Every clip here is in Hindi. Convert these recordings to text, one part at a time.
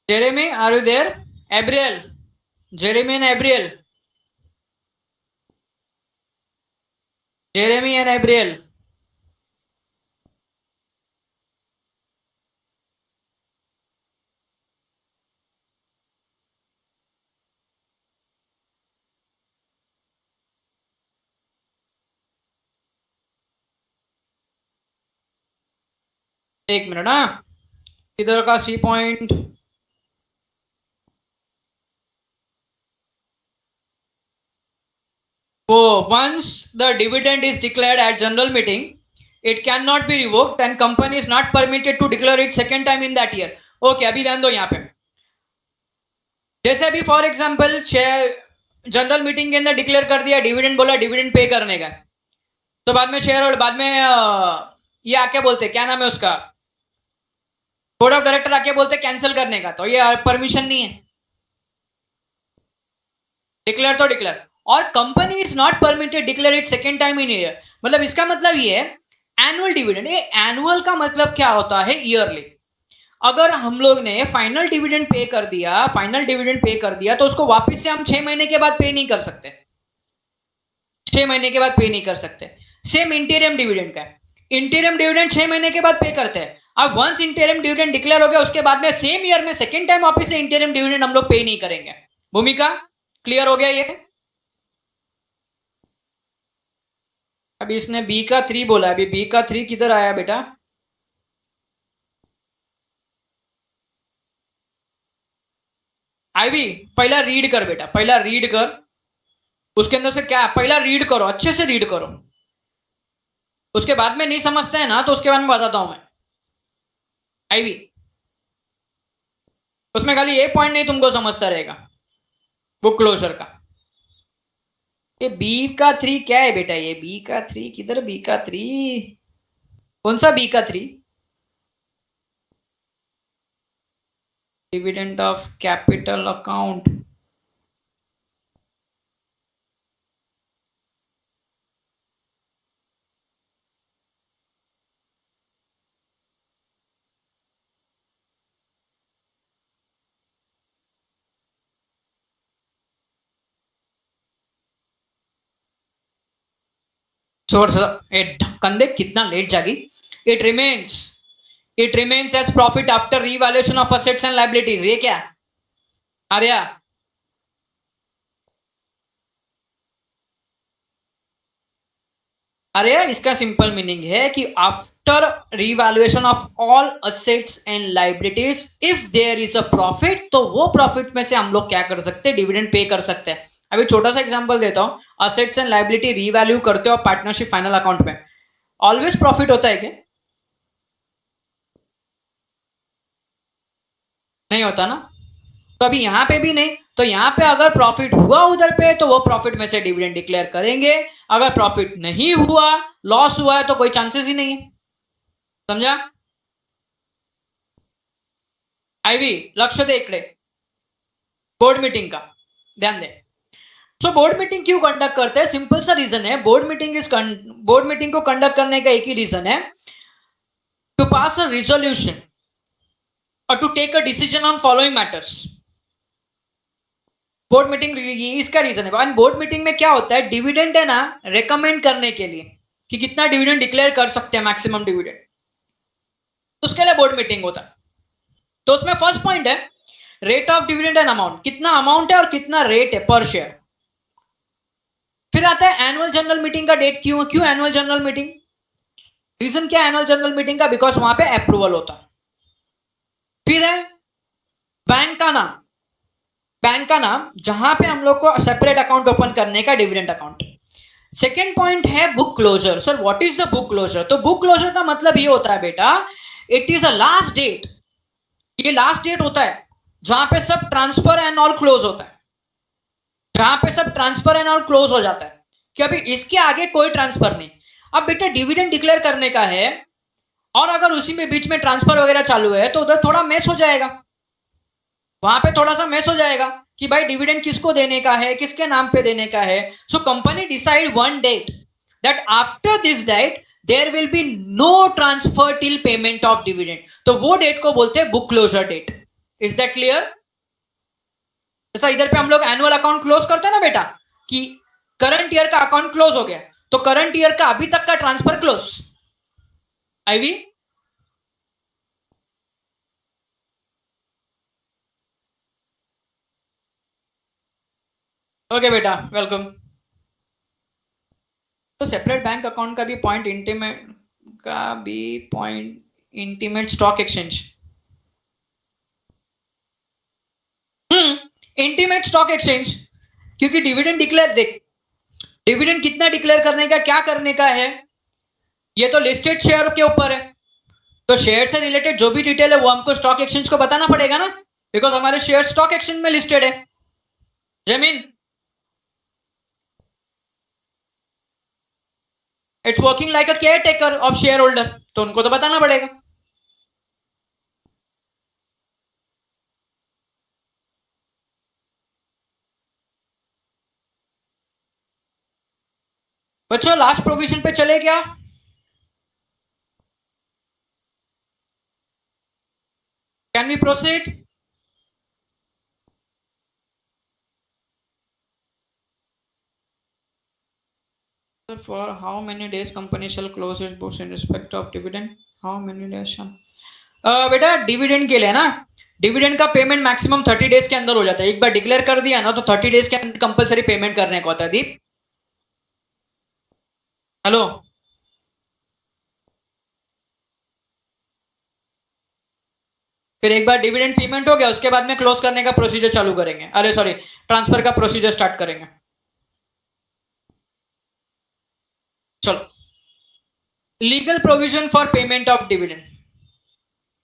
Jeremy, are you there? Abriel. Jeremy and Abriel. Jeremy and Abriel. एक मिनट हाँ, इधर का सी पॉइंट वो once the dividend is declared at general meeting, it cannot be revoked and company is not permitted to declare it second time in that year. Okay, अभी ध्यान दो यहाँ पे। जैसे अभी फॉर एग्जांपल जनरल मीटिंग के अंदर डिक्लेयर कर दिया डिविडेंड, बोला डिविडेंड पे करने का, तो बाद में शेयर होल्डर, बाद में ये आके बोलते क्या नाम है उसका, बोर्ड ऑफ डायरेक्टर आके बोलते कैंसिल करने का, तो ये परमिशन नहीं है। डिक्लेयर तो डिक्लेयर, और company is not permitted declare it second time in year. मतलब इसका मतलब ये है एनुअल डिविडेंड। ये एनुअल का मतलब क्या होता है? ईयरली। अगर हम लोग ने फाइनल डिविडेंड पे कर दिया तो उसको वापस से हम 6 महीने के बाद पे नहीं कर सकते। 6 महीने के बाद पे नहीं कर सकते। सेम इंटीरियम डिविडेंड का है। इंटीरियम डिविडेंड 6 महीने के बाद पे करते हैं। अब वंस इंटीरियम डिविडेंड डिक्लेयर हो गया, उसके बाद में सेम ईयर में सेकेंड टाइम वापस से इंटीरियम डिविडेंड हम लोग पे नहीं करेंगे। भूमिका क्लियर हो गया ये? अभी इसने बी का 3 बोला, अभी बी का 3 किधर आया बेटा? आईवी पहला रीड कर बेटा, पहला रीड कर, उसके अंदर से क्या, पहला रीड करो, अच्छे से रीड करो। उसके बाद में नहीं समझते हैं ना तो उसके बाद में बताता हूं मैं। आईवी उसमें खाली एक पॉइंट नहीं तुमको समझता रहेगा, बुक क्लोजर का। ये बी का 3 क्या है बेटा? ये बी का 3 किधर? बी का 3 कौन सा? बी का 3 डिविडेंड ऑफ कैपिटल अकाउंट। ढक्कन देख कितना लेट जागी। It remains as profit after revaluation of assets and liabilities. ये क्या आर्या? अरे इसका सिंपल मीनिंग है कि after revaluation of all assets and liabilities if there is a profit, तो वो प्रॉफिट में से हम लोग क्या कर सकते हैं? डिविडेंड पे कर सकते हैं। अभी छोटा सा एग्जांपल देता हूं, असेट्स एंड लायबिलिटी रीवैल्यू करते हो पार्टनरशिप फाइनल अकाउंट में, ऑलवेज प्रॉफिट होता है क्या? नहीं होता ना। तो अभी यहां पे भी नहीं, तो यहां पे अगर प्रॉफिट हुआ उधर पे तो वो प्रॉफिट में से डिविडेंड डिक्लेयर करेंगे। अगर प्रॉफिट नहीं हुआ, लॉस हुआ है, तो कोई चांसेस ही नहीं है। समझा? आईवी लक्ष दे इकडे, बोर्ड मीटिंग का ध्यान दे। सो बोर्ड मीटिंग क्यों कंडक्ट करते हैं? सिंपल सा रीजन है, बोर्ड मीटिंग को कंडक्ट करने का एक ही रीजन है, टू पास अ रिजोल्यूशन और to take a decision on following matters. Board meeting ये इसका रीजन है। बोर्ड मीटिंग में क्या होता है? डिविडेंड है ना, रेकमेंड करने के लिए कि कितना डिविडेंड डिक्लेयर कर सकते हैं, मैक्सिमम डिविडेंड, उसके लिए बोर्ड मीटिंग होता है। तो उसमें फर्स्ट पॉइंट है rate of dividend and amount, कितना अमाउंट है और कितना रेट है पर शेयर। फिर आता है एनुअल जनरल मीटिंग का डेट। क्यों एनुअल जनरल मीटिंग? रीजन क्या है एनुअल जनरल मीटिंग का? बिकॉज वहां पे अप्रूवल होता है। फिर है बैंक का नाम, बैंक का नाम जहां पे हम लोग को सेपरेट अकाउंट ओपन करने का, डिविडेंड अकाउंट। सेकेंड पॉइंट है book closure. Sir what is the book closure? तो बुक क्लोजर का मतलब ये होता है बेटा, it is a last date. ये लास्ट डेट होता है जहां पे सब ट्रांसफर एंड ऑल क्लोज होता है, जहां पे सब ट्रांसफर एंड ऑल क्लोज हो जाता है कि अभी इसके आगे कोई ट्रांसफर नहीं। अब बेटा डिविडेंड डिक्लेयर करने का है और अगर उसी में बीच में ट्रांसफर वगैरह चालू है तो उधर थोड़ा मेस हो जाएगा, वहां पे थोड़ा सा मेस हो जाएगा कि भाई डिविडेंड किसको देने का है, किसके नाम पे देने का है। So company decide one date that after this date there will be no transfer till payment of dividend. तो वो डेट को बोलते हैं book closure date. Is that clear? जैसा इधर पे हम लोग एनुअल अकाउंट क्लोज करते हैं ना बेटा, कि करंट ईयर का अकाउंट क्लोज हो गया, तो करंट ईयर का अभी तक का ट्रांसफर क्लोज। आईवी ओके बेटा, वेलकम। तो सेपरेट बैंक अकाउंट का भी point intimate stock exchange, intimate stock exchange, क्योंकि डिविडेंड डिक्लेयर, देख डिविडेंड कितना डिक्लेयर करने का, क्या करने का है, ये तो लिस्टेड शेयर के ऊपर है, तो शेयर से रिलेटेड जो भी डिटेल है वो हमको स्टॉक एक्सचेंज को बताना पड़ेगा ना, बिकॉज हमारे शेयर स्टॉक एक्सचेंज में लिस्टेड है। जमीन, it's working like a care taker of share holder, तो उनको तो बताना पड़ेगा। बच्चों लास्ट प्रोविजन पे चले क्या? Can we proceed? For how many days company shall close its books in respect of dividend? How many days shall? बेटा डिविडेंड के लिए ना, डिविडेंड का पेमेंट मैक्सिमम 30 डेज के अंदर हो जाता है। एक बार डिक्लेयर कर दिया ना तो 30 डेज के अंदर कंपलसरी पेमेंट करने को होता है। दीप, हेलो, फिर एक बार डिविडेंड पेमेंट हो गया उसके बाद में क्लोज करने का प्रोसीजर चालू करेंगे, अरे सॉरी, ट्रांसफर का प्रोसीजर स्टार्ट करेंगे। चलो, legal provision for payment of dividend.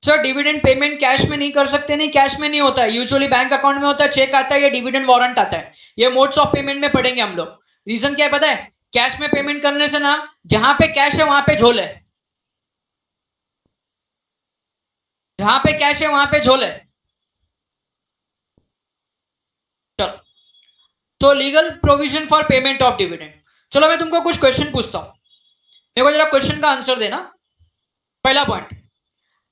Sir dividend payment cash में नहीं कर सकते, नहीं कैश में नहीं होता है, यूजुअली बैंक अकाउंट में होता है, चेक आता है या डिविडेंड वारंट आता है। ये मोड्स ऑफ पेमेंट में पढ़ेंगे हम लोग। रीजन क्या है पता है? कैश में पेमेंट करने से ना, जहां पे कैश है वहां पे झोल है, जहां पे कैश है वहां पे झोल है। चलो, तो legal provision for payment of dividend. चलो मैं तुमको कुछ क्वेश्चन पूछता हूं, मेरे को जरा क्वेश्चन का आंसर देना। पहला पॉइंट,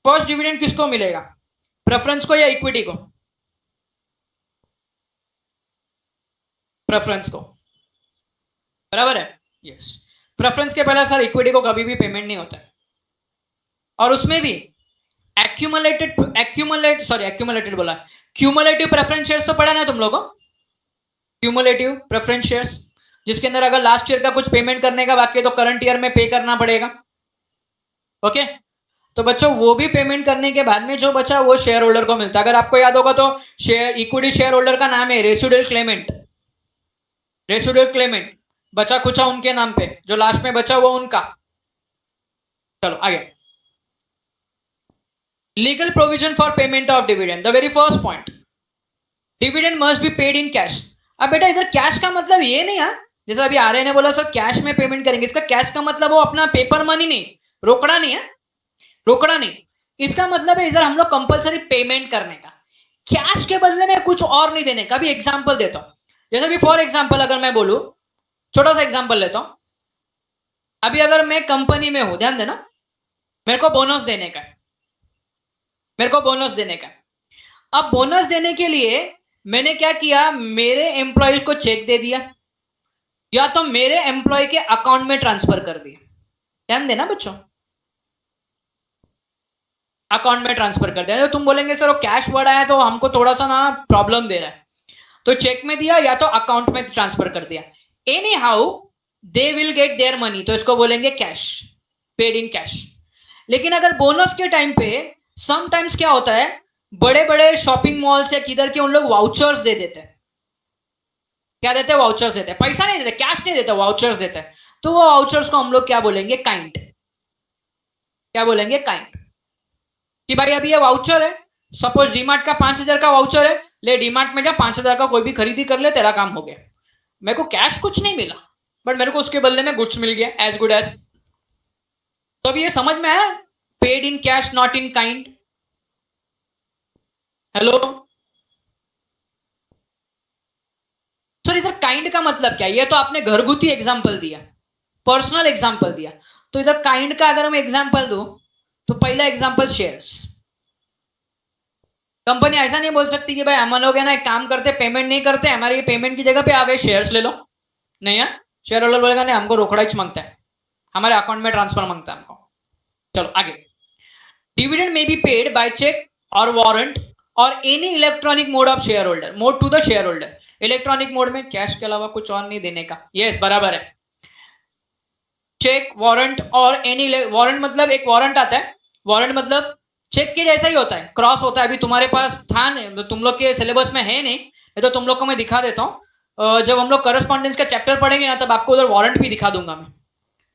फर्स्ट डिविडेंड किसको मिलेगा, प्रेफरेंस को या इक्विटी को? प्रेफरेंस को, बराबर है, यस। प्रेफरेंस के पहले सर इक्विटी को कभी भी पेमेंट नहीं होता है, और उसमें भी एक्यूमुलेटेड बोला, क्यूमुलेटिव प्रेफरेंस शेयर्स तो पढ़ा ना तुम लोगों? क्यूमुलेटिव प्रेफरेंस शेयर्स, जिसके अंदर अगर लास्ट ईयर का कुछ पेमेंट करने का बाकी है तो करंट ईयर में पे करना पड़ेगा। ओके, तो बच्चों वो भी पेमेंट करने के बाद में जो बचा वो शेयर होल्डर को मिलता है। अगर आपको याद होगा तो शेयर इक्विटी शेयर होल्डर का नाम है रेसिडुअल क्लेमेंट। रेसिडुअल क्लेमेंट, बचा कुचा उनके नाम पे, जो लास्ट में बचा वो उनका। चलो आगे, legal provision for payment of dividend. The very first point, dividend must be paid in cash. अब बेटा इधर कैश का मतलब ये नहीं है, जैसा अभी आर्य ने बोला सर कैश में पेमेंट करेंगे, इसका कैश का मतलब वो अपना पेपर मनी नहीं, रोकड़ा नहीं है, रोकड़ा नहीं। इसका मतलब है इधर हम लोग कंपलसरी पेमेंट करने का, कैश के बदले में कुछ और नहीं देने का। भी एग्जांपल देता हूं, जैसे भी फॉर एग्जांपल अगर मैं बोलूं, छोटा सा एग्जांपल लेता हूं, अभी अगर मैं कंपनी में हूं, ध्यान देना, मेरे को बोनस देने का, मेरे को बोनस देने का। अब बोनस देने के लिए मैंने क्या किया, मेरे एम्प्लॉय को चेक दे दिया या तो मेरे एम्प्लॉय के अकाउंट में ट्रांसफर कर दिया। ध्यान देना बच्चों, अकाउंट में ट्रांसफर कर दिया। तो तुम बोलेंगे सर वो कैश वर्ड आया तो हमको थोड़ा सा ना प्रॉब्लम दे रहा है, तो चेक में दिया या तो अकाउंट में ट्रांसफर कर दिया, any how they will get their money, तो इसको बोलेंगे कैश, पेड इन कैश। लेकिन अगर बोनस के टाइम पे समटाइम्स क्या होता है, बड़े बड़े शॉपिंग मॉल्स या किधर के उन लोग वाउचर्स दे देते हैं। क्या देते हैं? वाउचर्स देते हैं, पैसा नहीं देते, कैश नहीं देते, वाउचर्स देते हैं। तो वो वाउचर्स को हम लोग क्या बोलेंगे? काइंड। क्या बोलेंगे? काइंड। कि भाई अभी ये वाउचर है, सपोज डीमार्ट का 5,000 का वाउचर है, ले डीमार्ट में जा, 5,000 का कोई भी खरीदी कर ले, तेरा काम हो गया। मेरे को कैश कुछ नहीं मिला, बट मेरे को उसके बदले में गुड्स मिल गया, एज गुड एज। तो अभी ये समझ में आया, paid in cash not in kind. Hello sir, इधर काइंड का मतलब क्या? ये तो आपने घरगुती एग्जांपल दिया, पर्सनल एग्जांपल दिया, तो इधर काइंड का अगर मैं एग्जांपल दूं तो पहला एग्जांपल शेयर्स। कंपनी ऐसा नहीं बोल सकती कि भाई हम लोग है ना एक काम करते पेमेंट नहीं करते, हमारे ये पेमेंट की जगह पे आप शेयर्स ले लो। नहीं है, शेयर होल्डर बोलेगा नहीं हमको रोकड़ा ही मांगता है, हमारे अकाउंट में ट्रांसफर मांगता है हमको। चलो आगे। डिविडेंड में बी पेड बाय चेक और वारंट और any electronic mode of share holder, mode to the share holder. Electronic mode में कैश के अलावा कुछ और नहीं देने का। यस बराबर है। चेक, वारंट और एनी, वारंट मतलब एक वारंट आता है, वारंट मतलब चेक के जैसा ही होता है, क्रॉस होता है। अभी तुम्हारे पास था नहीं, तुम लोग के सिलेबस में है नहीं, तो तुम लोग को मैं दिखा देता हूँ। जब हम लोग करस्पॉन्डेंस का चैप्टर पढ़ेंगे ना, तब आपको उधर वारंट भी दिखा दूंगा मैं।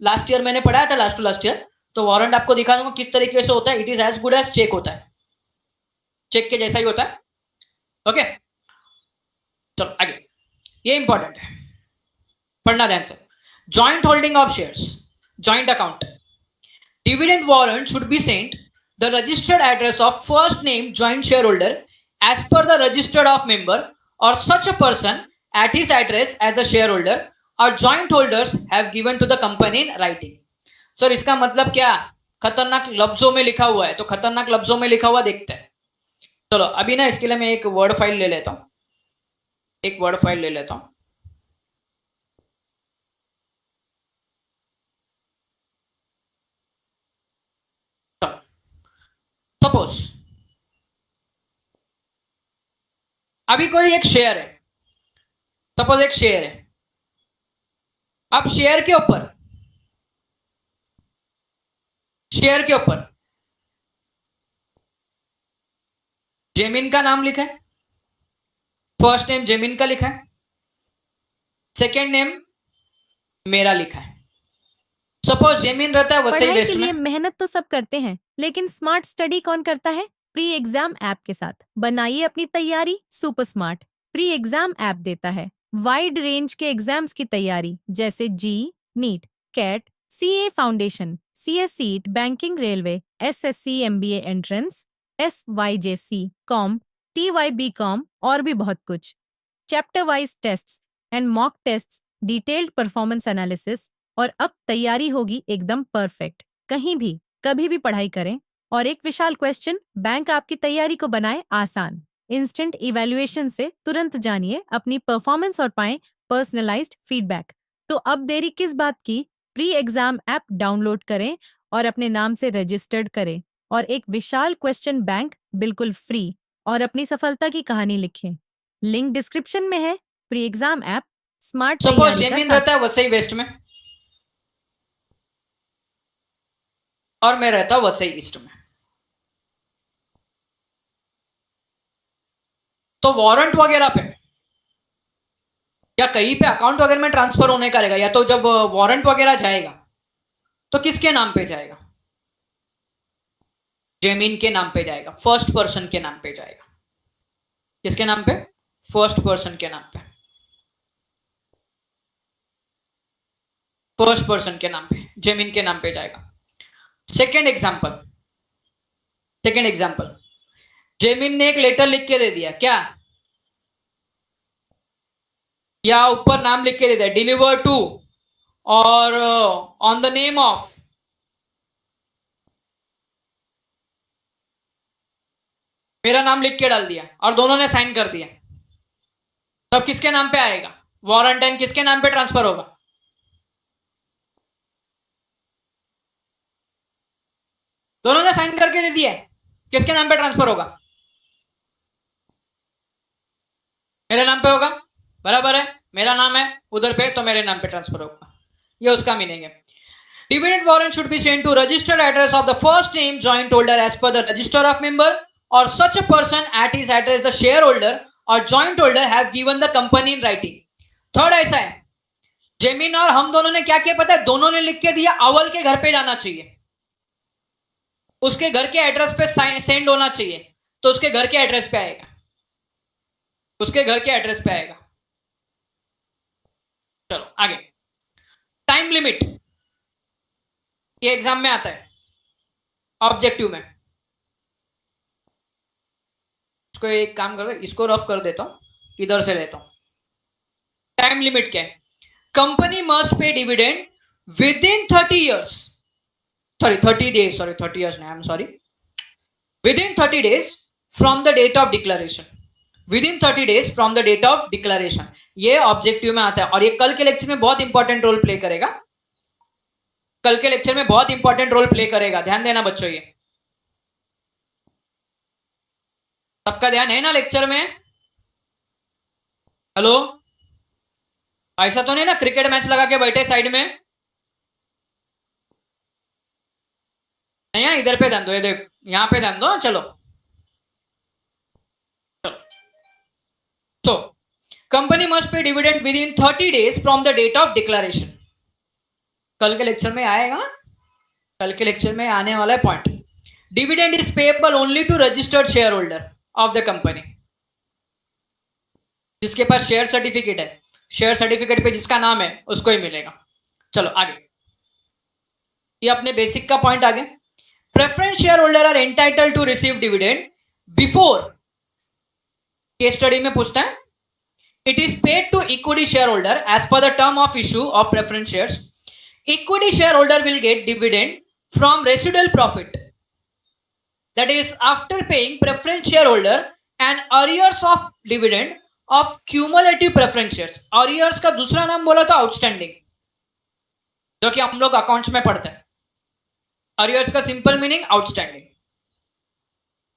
लास्ट ईयर मैंने पढ़ाया था, लास्ट टू लास्ट ईयर, तो वारंट आपको दिखा दूंगा किस तरीके से होता है। It is as good as cheque होता है, चेक के जैसा ही होता है। ओके चलो आगे, ये इंपॉर्टेंट है, पढ़ना ध्यान से। Joint holding of shares, joint account. Dividend warrant should be sent the registered address of first name joint shareholder as per the registered of member or such a person at his address as the shareholder or joint holders have given to the company in writing. Sir इसका मतलब क्या? खतरनाक लफ्जों में लिखा हुआ है, तो खतरनाक लफ्जों में लिखा हुआ देखते हैं। चलो अभी ना इसके लिए मैं एक वर्ड फाइल ले लेता हूं, एक वर्ड फाइल ले लेता हूं। सपोज अभी कोई एक शेयर है, सपोज एक शेयर है। अब शेयर के ऊपर जेमिन का नाम लिखा है, फर्स्ट नेम जेमिन का लिखा है, सेकेंड नेम मेरा लिखा है। सपोज जेमिन रहता है वसई वेस्ट में। मेहनत तो सब करते हैं, लेकिन स्मार्ट स्टडी कौन करता है? प्री एग्जाम ऐप के साथ बनाइए अपनी तैयारी super smart. Pre exam app देता है वाइड रेंज के एग्जाम्स की तैयारी, जैसे JEE, NEET, CAT, CA foundation, CS SEET, banking, railway, SSC, MBA entrance, SYJC, com, TYBCom और भी बहुत कुछ। Chapter wise tests and mock tests, detailed performance analysis, और अब तैयारी होगी एकदम परफेक्ट। कहीं भी कभी भी पढ़ाई करें, और एक विशाल क्वेश्चन बैंक आपकी तैयारी को बनाए आसान। इंस्टेंट इवैल्यूएशन से तुरंत जानिए अपनी परफॉर्मेंस और पाएं पर्सनलाइज्ड फीडबैक। तो अब देरी किस बात की? प्री एग्जाम ऐप डाउनलोड करें और अपने नाम से रजिस्टर्ड करें, और एक विशाल क्वेश्चन बैंक बिल्कुल फ्री, और अपनी सफलता की कहानी लिखें। लिंक डिस्क्रिप्शन में है। Pre exam app smart suppose Jemin रहता है वसई वेस्ट में और मैं रहता हूं वसई ईस्ट में, तो वारंट वगैरह पे या कहीं पे अकाउंट वगैरह में ट्रांसफर होने का रहेगा, या तो जब वारंट वगैरह जाएगा तो किसके नाम पे जाएगा? जेमिन के नाम पे जाएगा, फर्स्ट पर्सन के नाम पे जाएगा। किसके नाम पे? फर्स्ट पर्सन के नाम पे, फर्स्ट पर्सन के नाम पे, जेमिन के नाम पे जाएगा। सेकेंड एग्जाम्पल, जेमिन ने एक लेटर लिख के दे दिया, क्या? या ऊपर नाम लिख के दे दिया, डिलीवर टू और ऑन द नेम ऑफ, मेरा नाम लिख के डाल दिया और दोनों ने साइन कर दिया, तब तो किसके नाम पे आएगा? वारंट एंड किसके नाम पे ट्रांसफर होगा? दोनों ने साइन करके दे दिया, किसके नाम पे ट्रांसफर होगा? मेरे नाम पे होगा, बराबर है। मेरा नाम है उधर पे, तो मेरे नाम पे ट्रांसफर होगा। ये उसका मीनिंग है। Dividend warrant should be sent to registered address of the first name joint holder as per the register of member or such a person at his address the shareholder or joint holder have given the company in writing. Third ऐसा है, जेमिन और हम दोनों ने क्या किया पता है? दोनों ने लिख के दिया अवल के घर पे जाना चाहिए, उसके घर के एड्रेस पे सेंड होना चाहिए, तो उसके घर के एड्रेस पे आएगा, उसके घर के एड्रेस पे आएगा। चलो आगे। टाइम लिमिट, ये एग्जाम में आता है, ऑब्जेक्टिव में। इसको एक काम कर दो, इसको रफ कर देता हूं, इधर से लेता हूं। टाइम लिमिट क्या है? Company must pay dividend within 30 years, sorry 30 days, sorry 30 years नहीं, I am sorry, within 30 days from the date of declaration, within 30 days from the date of declaration. ये ऑब्जेक्टिव में आता है और ये कल के लेक्चर में बहुत इंपॉर्टेंट रोल प्ले करेगा। कल के लेक्चर में बहुत इंपॉर्टेंट रोल प्ले करेगा, ध्यान देना बच्चों। ये सबका ध्यान है ना लेक्चर में? हेलो, ऐसा तो नहीं ना क्रिकेट मैच लगा के बैठे साइड में? नहीं, इधर पे ध्यान दो, ये देख यहां पे ध्यान दो। चलो so company must pay dividend within 30 days from the date of declaration। कल के लेक्चर में आएगा, कल के लेक्चर में आने वाला है point. Dividend is payable only to registered share holder of the company, जिसके पास शेयर सर्टिफिकेट है, शेयर सर्टिफिकेट पे जिसका नाम है उसको ही मिलेगा। चलो आगे, ये अपने बेसिक का पॉइंट आगे। Preference share holder are entitled to receive dividend before, case study में पूछता है, it is paid to equity share holder as per the term of issue of preference shares. Equity shareholder will get dividend from residual profit, that is after paying preference shareholder and arrears of dividend of cumulative preference shares। arrears का दूसरा नाम बोला था आउटस्टैंडिंग, जो कि हम लोग अकाउंट्स में पढ़ते हैं। arrears का सिंपल मीनिंग आउटस्टैंडिंग।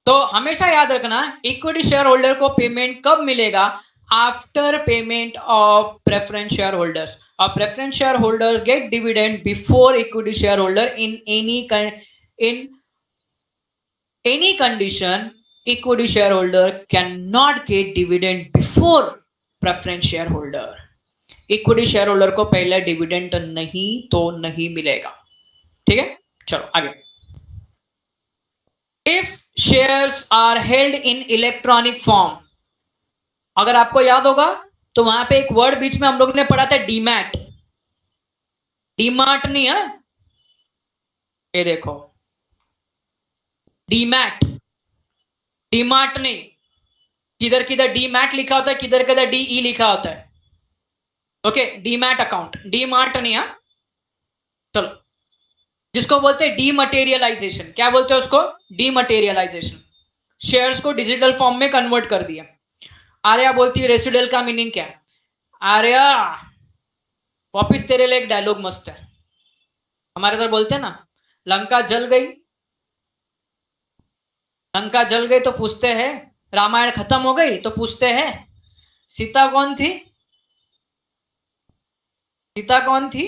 तो हमेशा याद रखना, इक्विटी शेयर होल्डर को पेमेंट कब मिलेगा? After payment of preference share holders. और preference share holder get dividend before equity share holder in any condition. Equity share holder can not get dividend before preference share holder. Equity share holder को पहले डिविडेंड नहीं तो नहीं मिलेगा, ठीक है। चलो आगे। If shares are held in electronic form, अगर आपको याद होगा तो वहां पे एक वर्ड बीच में हम लोग ने पढ़ा था डीमैट। डीमार्ट नहीं है, ये देखो डीमैट, डीमार्ट नहीं। किधर किधर डीमैट लिखा होता है, किधर किधर डीई लिखा होता है। ओके, डीमैट अकाउंट, डीमार्ट नहीं है। चलो, जिसको बोलते हैं डीमटेरियलाइजेशन। क्या बोलते हैं उसको? डीमटेरियलाइजेशन। शेयर्स को डिजिटल फॉर्म में कन्वर्ट कर दिया। आर्या बोलती है रेसिडुअल का मीनिंग क्या है? आर्या वापिस तेरे लिए एक डायलॉग मस्त है, हमारे इधर बोलते हैं ना, लंका जल गई, लंका जल गई तो पूछते हैं, रामायण खत्म हो गई तो पूछते हैं सीता कौन थी? सीता कौन थी?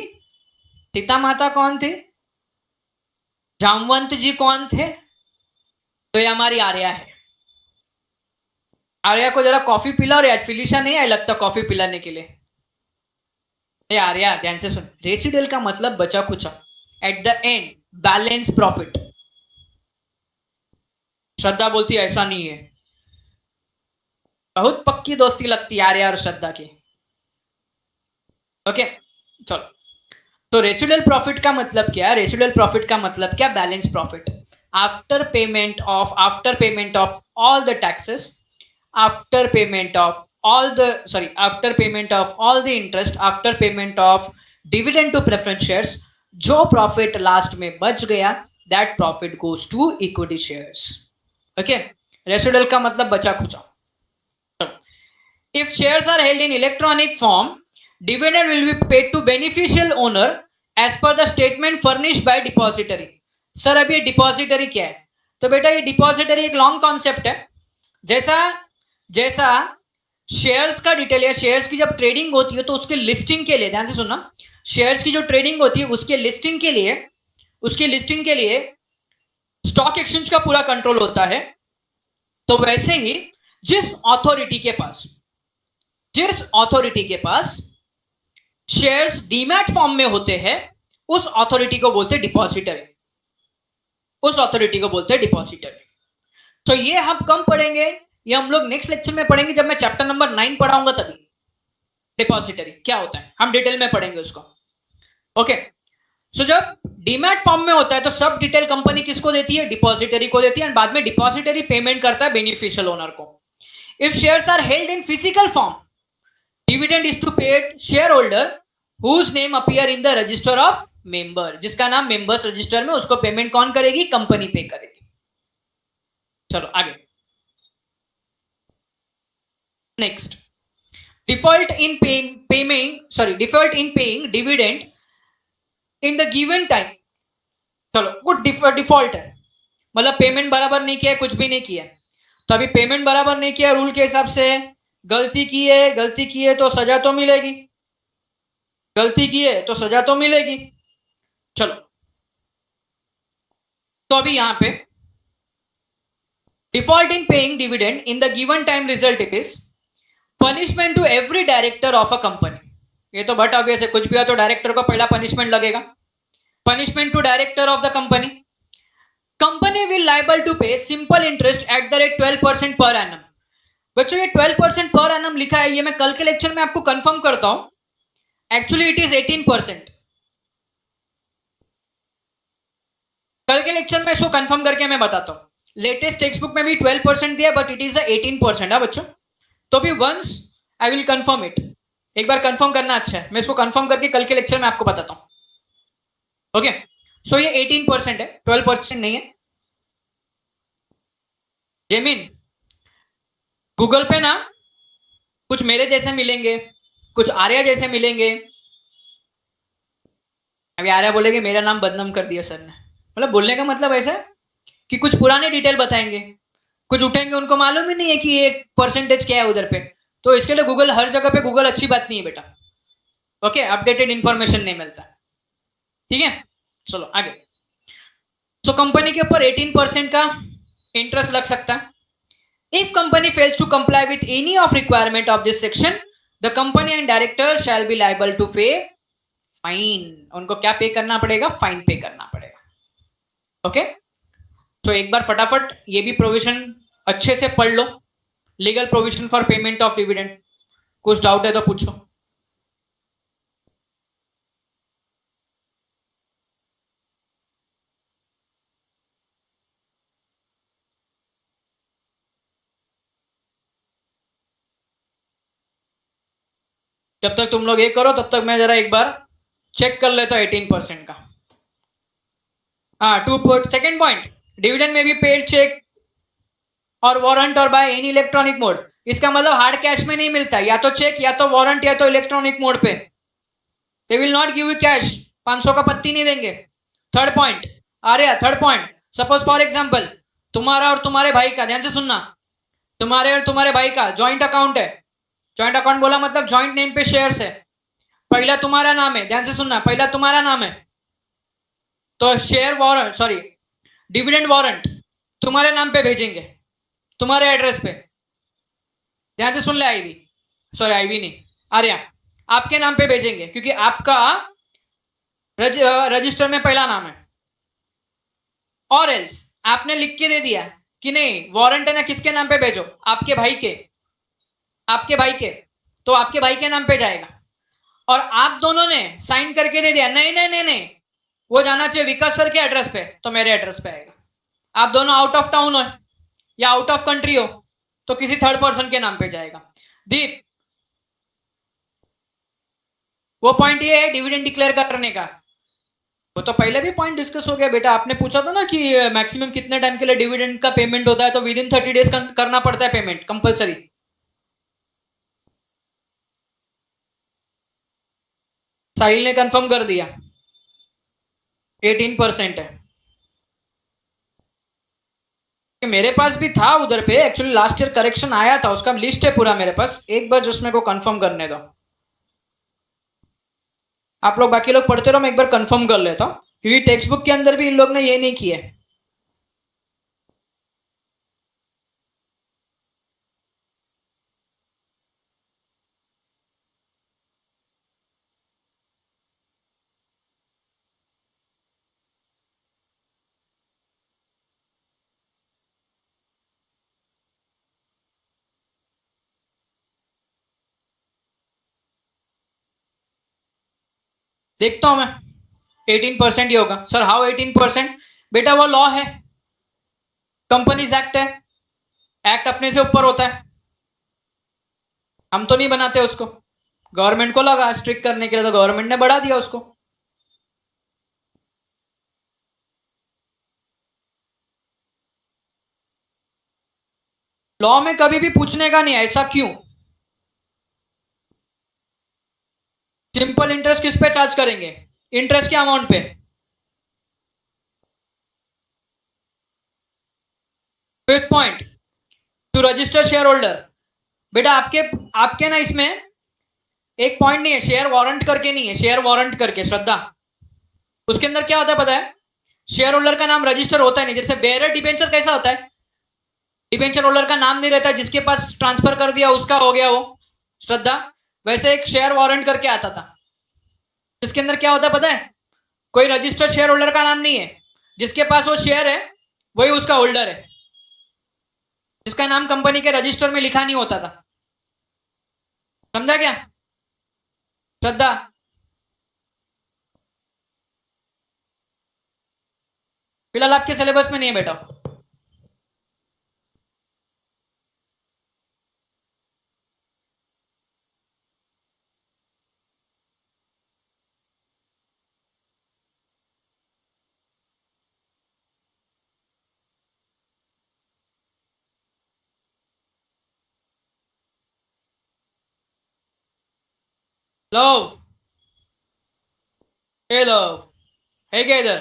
सीता माता कौन थी? जामवंत जी कौन थे? तो ये हमारी आर्या है। आर्या को जरा कॉफी पिला, और यार फिलिशा नहीं आई लगता कॉफी पिलाने के लिए। आर्या ध्यान से सुन, रेसिडुअल का मतलब बचा कुचा, at the end balance profit. Shraddha बोलती है ऐसा नहीं है, बहुत पक्की दोस्ती लगती है आर्या और श्रद्धा की। ओके चलो, तो रेसिडुअल प्रॉफिट का मतलब क्या? रेसिडुअल प्रॉफिट का मतलब क्या? Balance profit. After payment of all the taxes, after payment of all the after payment of all the interest, after payment of dividend to preference shares, जो profit लास्ट में बच गया, that profit goes to equity shares। okay, residual का मतलब बचा खुचा। if shares are held in electronic form, dividend will be paid to beneficial owner as per the statement furnished by depository। Sir अब ये डिपॉजिटरी क्या है? तो बेटा ये डिपॉजिटरी एक लॉन्ग कॉन्सेप्ट है। जैसा शेयर्स का डिटेल है, शेयर्स की जब ट्रेडिंग होती है तो उसके लिस्टिंग के लिए, ध्यान से सुनना, शेयर्स की जो ट्रेडिंग होती है उसके लिस्टिंग के लिए स्टॉक एक्सचेंज का पूरा कंट्रोल होता है। तो वैसे ही जिस अथॉरिटी के पास शेयर्स डीमैट फॉर्म में होते हैं, उस अथॉरिटी को बोलते हैं डिपॉजिटरी। तो ये हम कम पढ़ेंगे, ये हम लोग नेक्स्ट लेक्चर में पढ़ेंगे, जब मैं चैप्टर नंबर 9 पढ़ाऊंगा तभी डिपॉजिटरी क्या होता है हम डिटेल में पढ़ेंगे उसको। ओके, सो जब डीमैट फॉर्म में होता है तो सब डिटेल कंपनी किसको देती है? डिपॉजिटरी को देती है, और बाद में डिपॉजिटरी पेमेंट करता है बेनिफिशियल ओनर को। If shares are held in physical form, dividend is to paid share holder whose name appear in the register of member. जिसका नाम मेंबर्स रजिस्टर में, उसको पेमेंट कौन करेगी? कंपनी पे करेगी। चलो आगे। Next, default in paying dividend in the given time. चलो गुड, डिफॉल्ट है, मतलब पेमेंट बराबर नहीं किया है, कुछ भी नहीं किया है, तो अभी पेमेंट बराबर नहीं किया रूल के हिसाब से, गलती की है तो सजा तो मिलेगी, गलती की है तो सजा तो मिलेगी। चलो, तो अभी यहां पे default in paying dividend in the given time result is punishment to every director of a company. ये तो बट ऑब्वियस है, कुछ भी हो तो डायरेक्टर को पहला पनिशमेंट लगेगा। Punishment to director of the company, company will liable to pay simple interest at the rate 12% per annum. बच्चों ये 12% पर एनम लिखा है, ये मैं कल के लेक्चर में आपको कंफर्म करता हूं, एक्चुअली इट इज 18%। कल के लेक्चर में इसको कंफर्म करके मैं बताता हूं। लेटेस्ट टेक्स्ट बुक में भी 12% दिया, बट इट इज 18% है बच्चों। तो भी once I will confirm it, एक बार कंफर्म करना अच्छा है, मैं इसको कंफर्म करके कल के लेक्चर में आपको बताता हूं। ओके, सो ये 18% है, 12% नहीं है। जेमिन, गूगल पे ना कुछ मेरे जैसे मिलेंगे, कुछ आर्या जैसे मिलेंगे। अभी आर्या बोलेंगे मेरा नाम बदनाम कर दिया सर ने, मतलब बोलने का मतलब ऐसा है कि कुछ पुराने डिटेल बताएंगे, कुछ उठेंगे, उनको मालूम ही नहीं है कि ये परसेंटेज क्या है उधर पे, तो इसके लिए गूगल, हर जगह पे गूगल अच्छी बात नहीं है बेटा। ओके, अपडेटेड इंफॉर्मेशन नहीं मिलता, ठीक है। चलो आगे। सो कंपनी के ऊपर 18% का इंटरेस्ट लग सकता है। If company fails to comply with any of requirement of this section, the company and director shall be liable to pay fine. उनको क्या पे करना पड़ेगा? फाइन पे करना पड़ेगा। ओके, तो एक बार फटाफट ये भी प्रोविजन अच्छे से पढ़ लो, legal provision for payment of dividend. कुछ डाउट है तो पूछो। जब तक तुम लोग ये करो तब तक मैं जरा एक बार चेक कर लेता हूं 18% का। हाँ, सेकेंड पॉइंट, डिविडेंड में भी पेड चेक और वारंट और बाय एनी इलेक्ट्रॉनिक मोड। इसका मतलब हार्ड कैश में नहीं मिलता, या तो चेक, या तो वारंट, या तो इलेक्ट्रॉनिक मोड पे। They will not give you cash, 500 का पत्ती नहीं देंगे। थर्ड पॉइंट आ रहा, third point, suppose for example तुम्हारा और तुम्हारे भाई का, ध्यान से सुनना, तुम्हारे और तुम्हारे भाई का जॉइंट अकाउंट है। जॉइंट अकाउंट बोला मतलब जॉइंट नेम पे शेयर्स है, पहला तुम्हारा नाम है, ध्यान से सुनना, पहला तुम्हारा नाम है, तो share warrant, sorry dividend warrant तुम्हारे नाम पे भेजेंगे, तुम्हारे एड्रेस पे। ध्यान से सुन ले आईवी, सॉरी आईवी नहीं, आर्या, आपके नाम पे भेजेंगे, क्योंकि आपका रजिस्टर में पहला नाम है। और एल्स आपने लिख के दे दिया कि नहीं वारंट है ना, किसके नाम पे भेजो? आपके भाई के, आपके भाई के, तो आपके भाई के नाम पे जाएगा। और आप दोनों ने साइन करके दे दिया नहीं नहीं नहीं नहीं, वो जाना चाहिए विकास सर के एड्रेस पे, तो मेरे एड्रेस पे आएगा। आप दोनों आउट ऑफ टाउन हो या आउट ऑफ कंट्री हो तो किसी थर्ड पर्सन के नाम पे जाएगा। दीप, वो पॉइंट ये है डिविडेंड डिक्लेयर करने का, वो तो पहले भी पॉइंट डिस्कस हो गया बेटा। आपने पूछा था ना कि मैक्सिमम कितने टाइम के लिए डिविडेंड का पेमेंट होता है, तो विद इन 30 डेज करना पड़ता है पेमेंट कंपलसरी। साहिल ने कंफर्म कर दिया 18% है। मेरे पास भी था उधर पे, एक्चुअली लास्ट ईयर करेक्शन आया था, उसका लिस्ट है पूरा मेरे पास, एक बार जस्ट मेरे को कंफर्म करने दो। आप लोग बाकी लोग पढ़ते रहो, मैं एक बार कंफर्म कर लेता हूं, क्योंकि टेक्स्ट बुक के अंदर भी इन लोग ने ये नहीं किया। देखता हूं मैं, 18% ही होगा सर। हाउ 18%? बेटा वो लॉ है, कंपनीज एक्ट है, एक्ट अपने से ऊपर होता है, हम तो नहीं बनाते उसको, गवर्नमेंट को लगा स्ट्रिक्ट करने के लिए, तो गवर्नमेंट ने बढ़ा दिया उसको। लॉ में कभी भी पूछने का नहीं, ऐसा क्यों? सिंपल इंटरेस्ट किस पे चार्ज करेंगे? इंटरेस्ट के अमाउंट पे। Fifth point, to register share holder. बेटा आपके आपके ना इसमें एक पॉइंट नहीं है, शेयर वारंट करके नहीं है, शेयर वारंट करके श्रद्धा। उसके अंदर क्या होता है पता है? शेयर होल्डर का नाम रजिस्टर होता है नहीं। जैसे बेयरर डिबेंचर कैसा होता है? डिबेंचर होल्डर का नाम नहीं रहता, जिसके पास ट्रांसफर कर दिया उसका हो गया वो, श्रद्धा। वैसे एक शेयर वारंट करके आता था, जिसके अंदर क्या होता है पता है? कोई रजिस्टर्ड शेयर होल्डर का नाम नहीं है, जिसके पास वो शेयर है वही उसका होल्डर है, जिसका नाम कंपनी के रजिस्टर में लिखा नहीं होता था। समझा क्या श्रद्धा? फिलहाल आपके सिलेबस में नहीं है बेटा। लव, हे लव, है क्या इधर?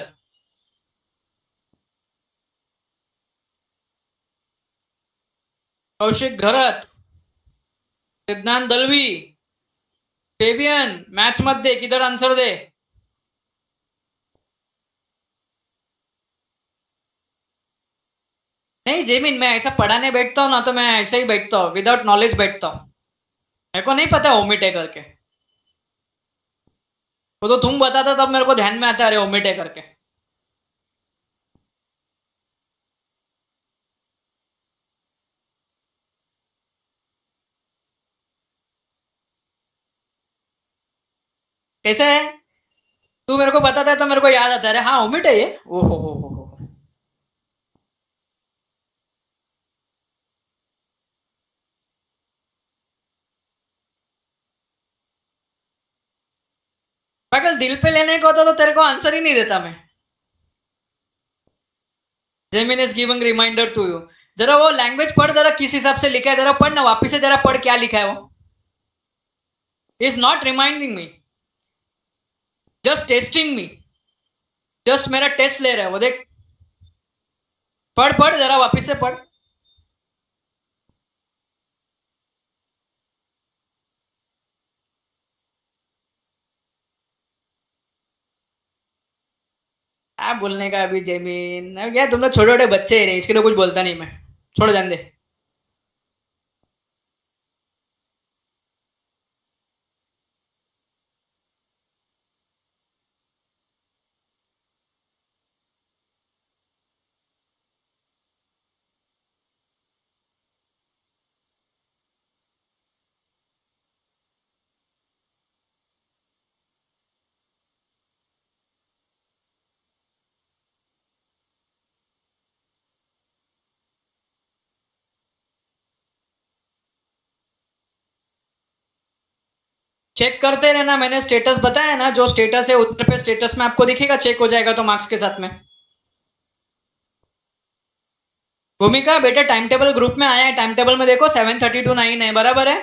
कौशिक घरत, सिद्धांत दलवी, फेबियन, मैच मत दे, किधर आंसर दे। नहीं जेमिन, मैं ऐसा पढ़ाने बैठता हूँ ना तो मैं ऐसे ही बैठता हूँ, विदाउट नॉलेज बैठता हूँ। मेरे को नहीं पता ओमिट है करके। वो तो तुम बताता तब मेरे को ध्यान में आता है, अरे ओमिट है करके। कैसे है? तू मेरे को बताता है तो मेरे को याद आता है, अरे हाँ ओमिट है ये, ओ हो। पागल, दिल पे लेने को होता तो तेरे को आंसर ही नहीं देता मैं। Jemin is giving reminder to you. जरा वो लैंग्वेज पढ़, जरा किस हिसाब से लिखा है, जरा पढ़ ना वापिस से, जरा पढ़ क्या लिखा है वो। Is not reminding me, just testing me. Just मेरा टेस्ट ले रहा है वो, देख। पढ़ पढ़ जरा वापिस से पढ़। क्या बोलने का अभी जेमिन, अब क्या तुम लोग छोटे छोटे बच्चे ही रहे, इसके लिए कुछ बोलता नहीं मैं। छोड़ जान दे। चेक करते रहना, मैंने स्टेटस बताया ना, जो स्टेटस है उधर पे स्टेटस में आपको दिखेगा, चेक हो जाएगा तो मार्क्स के साथ में। भूमिका बेटा टाइम टेबल ग्रुप में आया है, टाइम टेबल में देखो 7:30 to 9 है, बराबर है?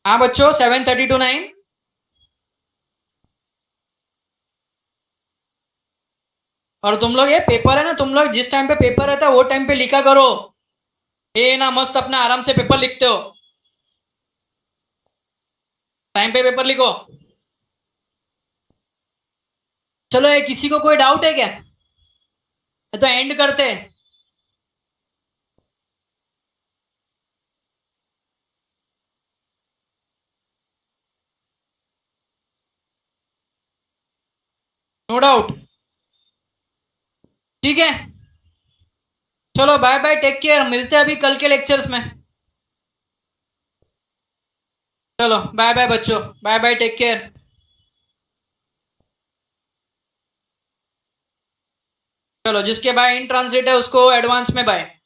हाँ बच्चों 7:30 to 9। और तुम लोग ये पेपर है ना, तुम लोग जिस टाइम पे पेपर रहता है वो टाइम पे लिखा करो। ये ना मस्त अपना आराम से पेपर लिखते हो, टाइम पे पेपर लिखो। चलो ये किसी को कोई डाउट है क्या? तो एंड करते हैं। नो डाउट, ठीक है। चलो बाय बाय, टेक केयर, मिलते हैं अभी कल के लेक्चर्स में। चलो बाय बाय बच्चों, बाय बाय, टेक केयर। चलो जिसके बाय इन ट्रांसिट है उसको एडवांस में बाय।